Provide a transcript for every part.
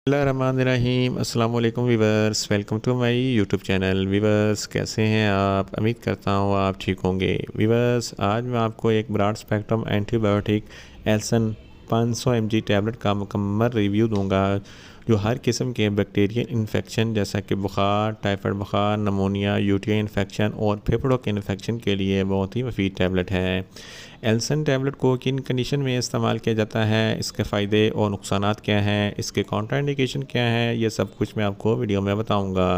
बिस्मिल्लाहिर्रहमानिर्रहीम अस्सलाम वालेकुम viewers, welcome to my YouTube channel. Viewers, कैसे हैं आप? उम्मीद करता हूँ आप ठीक होंगे। वीवर्स, आज मैं आपको एक broad spectrum antibiotic Elson 500 mg tablet का मुकम्मल रिव्यू दूंगा, जो हर किस्म के बैक्टीरियल इन्फेक्शन जैसा कि बुखार, टाइफाइड बुखार, नमोनिया, यूटीआई इन्फेक्शन और फेफड़ों के इन्फेक्शन के लिए बहुत ही मुफीद टैबलेट है। एल्सन टैबलेट को किन कंडीशन में इस्तेमाल किया जाता है, इसके फ़ायदे और नुकसानात क्या हैं, इसके कॉन्ट्राइंडिकेशन क्या है, ये सब कुछ मैं आपको वीडियो में बताऊंगा।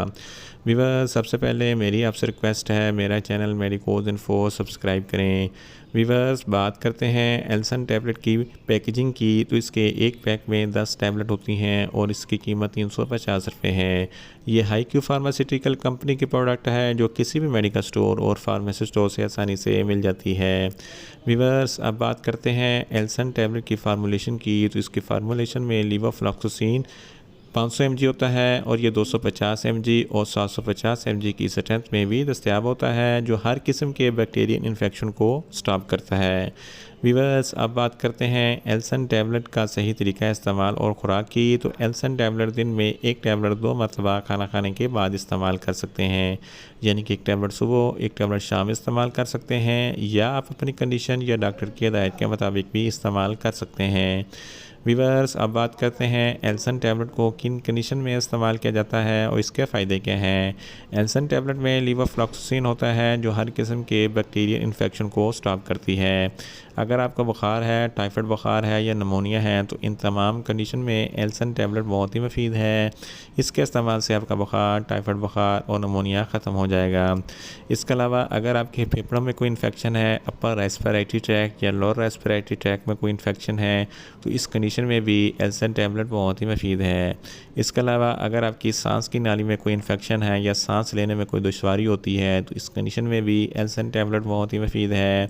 वीवर्स, सबसे पहले मेरी आपसे रिक्वेस्ट है, मेरा चैनल मेडिकोज इन्फो सब्सक्राइब करें। वीवर्स, बात करते हैं एल्सन टैबलेट की पैकेजिंग की, तो इसके एक पैक में 10 टैबलेट होती हैं और इसकी कीमत 350 रुपये है। ये हाई क्यू फार्मास्यूटिकल कंपनी की प्रोडक्ट है, जो किसी भी मेडिकल स्टोर और फार्मेसी स्टोर से आसानी से मिल जाती है। वीवर्स, अब बात करते हैं एल्सन टैबलेट की फार्मूलेशन की, तो इसकी फार्मूलेशन में लीवोफ्लॉक्सासिन 500 mg होता है और ये 250 mg और 750 mg की स्ट्रेंथ में भी दस्तयाब होता है, जो हर किस्म के बैक्टीरियल इन्फेक्शन को स्टॉप करता है। वीवर्स, अब बात करते हैं एल्सन टैबलेट का सही तरीका इस्तेमाल और ख़ुराक की, तो एल्सन टैबलेट दिन में एक टैबलेट 2 मरतबा खाना खाने के बाद इस्तेमाल कर सकते हैं, यानी कि एक टैबलेट सुबह, एक टैबलेट शाम इस्तेमाल कर सकते हैं, या आप अपनी कंडीशन या डॉक्टर की हिदायत के मुताबिक भी इस्तेमाल कर सकते हैं। वीवर्स, अब बात करते हैं एल्सन टैबलेट को किन कंडीशन में इस्तेमाल किया जाता है और इसके फ़ायदे क्या हैं। एल्सन टैबलेट में लीवोफ्लॉक्सासिन होता है, जो हर किस्म के बैक्टीरियल इन्फेक्शन को स्टॉप करती है। अगर आपका बुखार है, टाइफाइड बुखार है या नमोनिया है, तो इन तमाम कंडीशन में एल्सन टैबलेट बहुत ही मुफीद है। इसके इस्तेमाल से आपका बुखार, टाइफाइड बुखार और नमोनिया ख़त्म हो जाएगा। इसके अलावा अगर आपके फेफड़ों में कोई इन्फेक्शन है, अपर रेस्पिरेटरी ट्रैक या लोअर रेस्पिरेटरी ट्रैक में कोई इन्फेक्शन है, तो इस कंडीशन में भी एल्सन टैबलेट बहुत ही मुफीद है। इसके अलावा अगर आपकी सांस की नाली में कोई इन्फेक्शन है या सांस लेने में कोई दुश्वारी होती है, तो इस कंडीशन में भी एल्सन टैबलेट बहुत ही मुफीद है।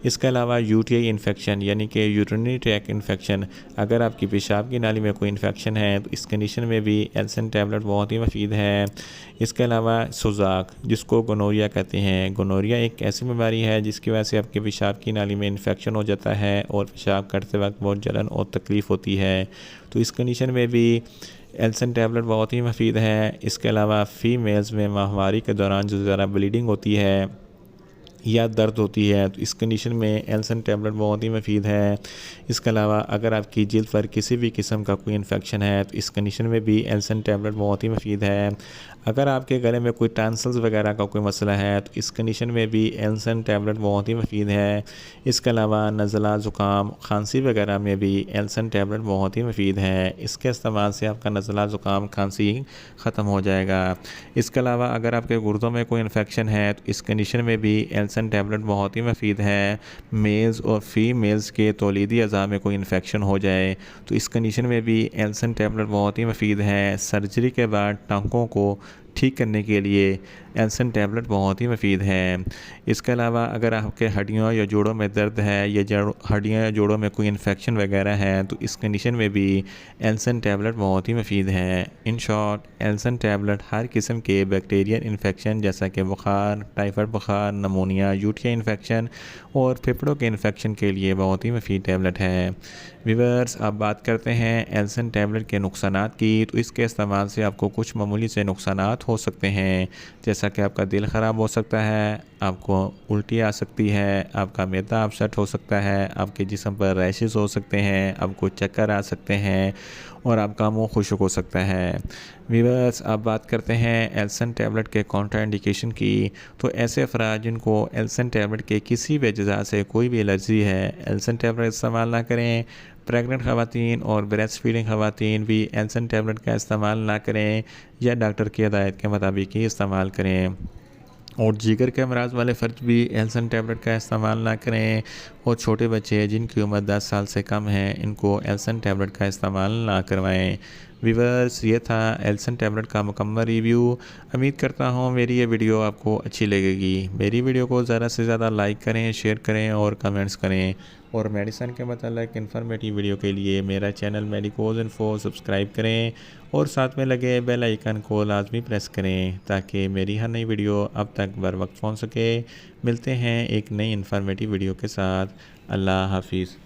इसके अलावा यूटीआई इन्फेक्शन यानी कि यूरिनरी ट्रैक इन्फेक्शन, अगर आपकी पेशाब की नाली में कोई इन्फेक्शन है, तो इस कंडीशन में भी एल्सन टैबलेट बहुत ही मुफीद है। इसके अलावा सुजाक, जिसको गोनोरिया कहते हैं, गोनोरिया एक ऐसी बीमारी है जिसकी वजह से आपके पेशाब की नाली में इन्फेक्शन हो जाता है और पेशाब करते वक्त बहुत जलन और तकलीफ़ होती है, तो इस कंडीशन में भी एल्सन टैबलेट बहुत ही मुफीद है। इसके अलावा फ़ीमेल्स में माहवारी के दौरान जो ज़रा ब्लीडिंग होती है या दर्द होती है, तो इस कंडीशन में एल्सन टैबलेट बहुत ही मुफीद है। इसके अलावा अगर आपकी जिल्द पर किसी भी किस्म का कोई इन्फेक्शन है, तो इस कंडीशन में भी एल्सन टैबलेट बहुत ही मुफीद है। अगर आपके गले में कोई टॉन्सिल्स वगैरह का कोई मसला है, तो इस कंडीशन में भी एल्सन टैबलेट बहुत ही मुफीद है। इसके अलावा नज़ला, ज़ुकाम, खांसी वगैरह में भी एल्सन टैबलेट बहुत ही मुफीद है। इसके इस्तेमाल से आपका नज़ला, ज़ुकाम, खांसी ख़त्म हो जाएगा। इसके अलावा अगर आपके गुर्दों में कोई इन्फेक्शन है, तो इस कंडीशन में भी एल्सन टैबलेट बहुत ही मुफीद है। मेल्स और फीमेल्स के तौलीदी अज़ा में कोई इन्फेक्शन हो जाए, तो इस कंडीशन में भी एल्सन टैबलेट बहुत ही मुफीद है। सर्जरी के बाद टांकों को ठीक करने के लिए एल्सन टैबलेट बहुत ही मुफीद है। इसके अलावा अगर आपके हड्डियों या जोड़ों में दर्द है या हड्डियों या जोड़ों में कोई इन्फेक्शन वगैरह है, तो इस कंडीशन में भी एल्सन टैबलेट बहुत ही मुफीद है। इन शॉर्ट, एल्सन टैबलेट हर किस्म के बैक्टीरियल इन्फेक्शन जैसा कि बुखार, टाइफाइड बुखार, नमोनिया, यूटीआई इन्फेक्शन और फेफड़ों के इन्फेक्शन के लिए बहुत ही मुफीद टैबलेट है। वीवर्स, अब बात करते हैं एल्सन टैबलेट के नुकसानात की, तो इसके इस्तेमाल से आपको कुछ मामूली से नुकसानात हो सकते हैं, जैसा कि आपका दिल ख़राब हो सकता है, आपको उल्टी आ सकती है, आपका मैदा अपसेट हो सकता है, आपके जिस्म पर रैशेस हो सकते हैं, आपको चक्कर आ सकते हैं और आपका मुंह खुश्क हो सकता है। वीवर्स, अब बात करते हैं एल्सन टैबलेट के कॉन्ट्राइंडिकेशन की, तो ऐसे अफराद जिनको एल्सन टैबलेट के किसी भी अज्जा से कोई भी एलर्जी है, एल्सन टैबलेट इस्तेमाल ना करें। प्रेग्नेंट ख़वातीन और ब्रेस्ट फीडिंग ख़वातीन भी एल्सन टैबलेट का इस्तेमाल ना करें या डॉक्टर की हिदायत के मुताबिक ही इस्तेमाल करें। और जिगर के अमराज वाले फ़र्द भी एल्सन टैबलेट का इस्तेमाल ना करें, और छोटे बच्चे जिनकी उम्र 10 साल से कम है, इनको एल्सन टैबलेट का इस्तेमाल ना करवाएं। वीवर्स, ये था एल्सन टैबलेट का मुकम्मल रिव्यू। उम्मीद करता हूँ मेरी ये वीडियो आपको अच्छी लगेगी। मेरी वीडियो को ज़्यादा से ज़्यादा लाइक करें, शेयर करें और कमेंट्स करें, और मेडिसिन के मतलब इन्फॉर्मेटिव वीडियो के लिए मेरा चैनल मेडिकोज इन्फो सब्सक्राइब करें और साथ में लगे बेल आइकन को लाजमी प्रेस करें, ताकि मेरी हर नई वीडियो अब तक बर वक्त पहुँच सके। मिलते हैं एक नई इन्फॉर्मेटिव वीडियो के साथ। अल्लाह हाफिज़।